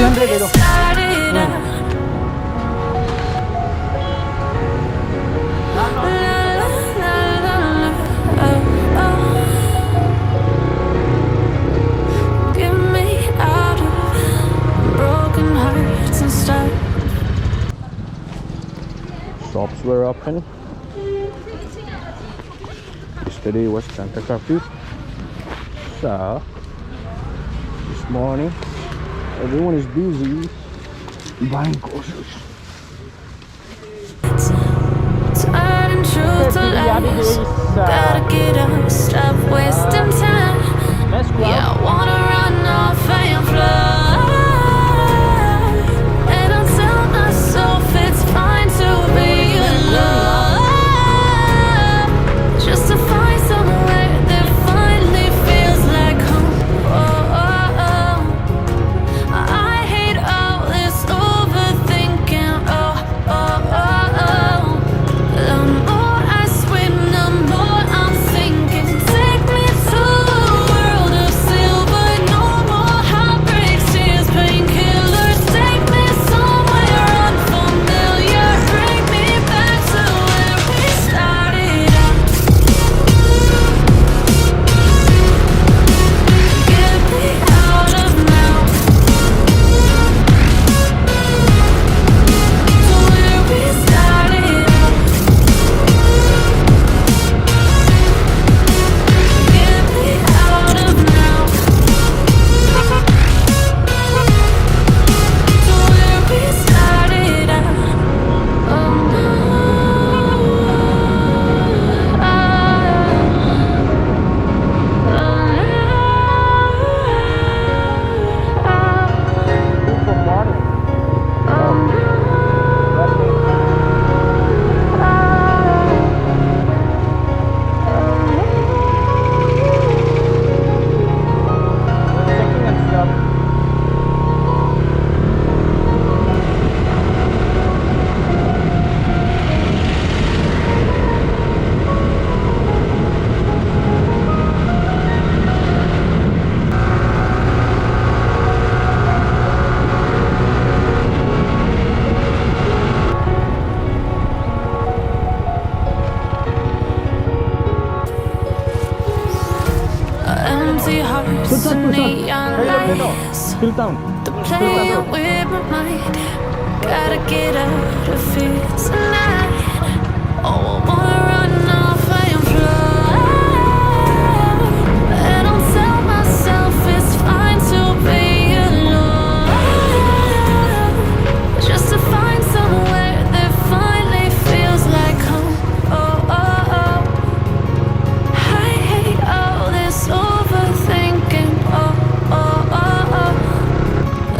300 दे दो। Shops were open. Yesterday was Santa Curfew. So this morning everyone is busy buying groceries. Gotta get up, stop wasting time. Yeah, I wanna run off and fly. And I'll tell myself it's fine to be alone, just to find somewhere that finally feels like home. I hate all this overthinking. The more I swim, the more I'm sinking. Take me to a world of silver, no more heartbreaks, tears, painkillers. Take me somewhere unfamiliar, bring me back to where we started out. Get me out of now, to where we started out. Get me out of now, to where we started out. Empty hearts and neon lights, Fill town. the playing with my mind. Gotta get out of here tonight. Oh, I wanna run off and fly. And I'll tell myself it's fine to be alone, just to find somewhere that finally feels like home. I hate all this overthinking.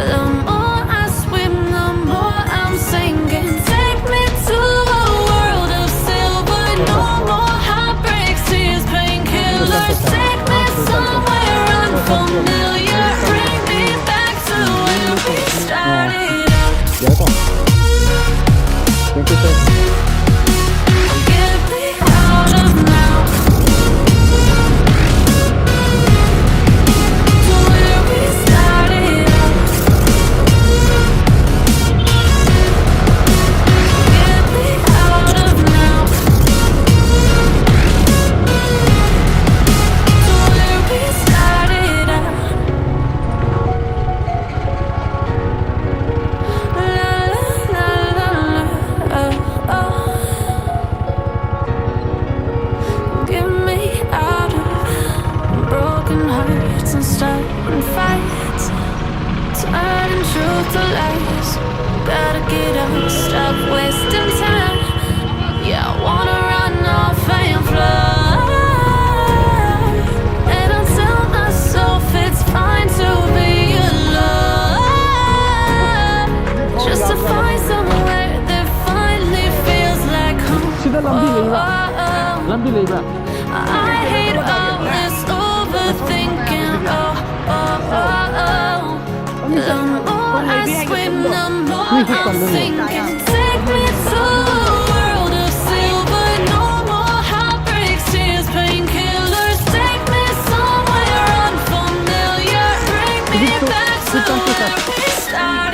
The more I swim, the more I'm sinking. Take me to a world of silver, no more heartbreaks, tears, painkillers. Take me somewhere unfamiliar, bring me back to where we started out. Thank you, sir. Get me out of now, to where we started out. Get me out of now, to where we started out. La la la la la, Get me out of broken hearts and stubborn fights, turning truth to lies. Gotta get up, stop wasting time. Yeah, I wanna run off and fly. And I'll tell myself it's fine to be alone, just to find somewhere that finally feels like home. सीधा लंबी ले बा I hate all this overthinking. The more I swim, the more I'm sinking. Take me to a world of silver, no more heartbreaks, tears, painkillers. Take me somewhere unfamiliar, bring me back to where we started.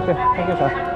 Okay, thank you, sir.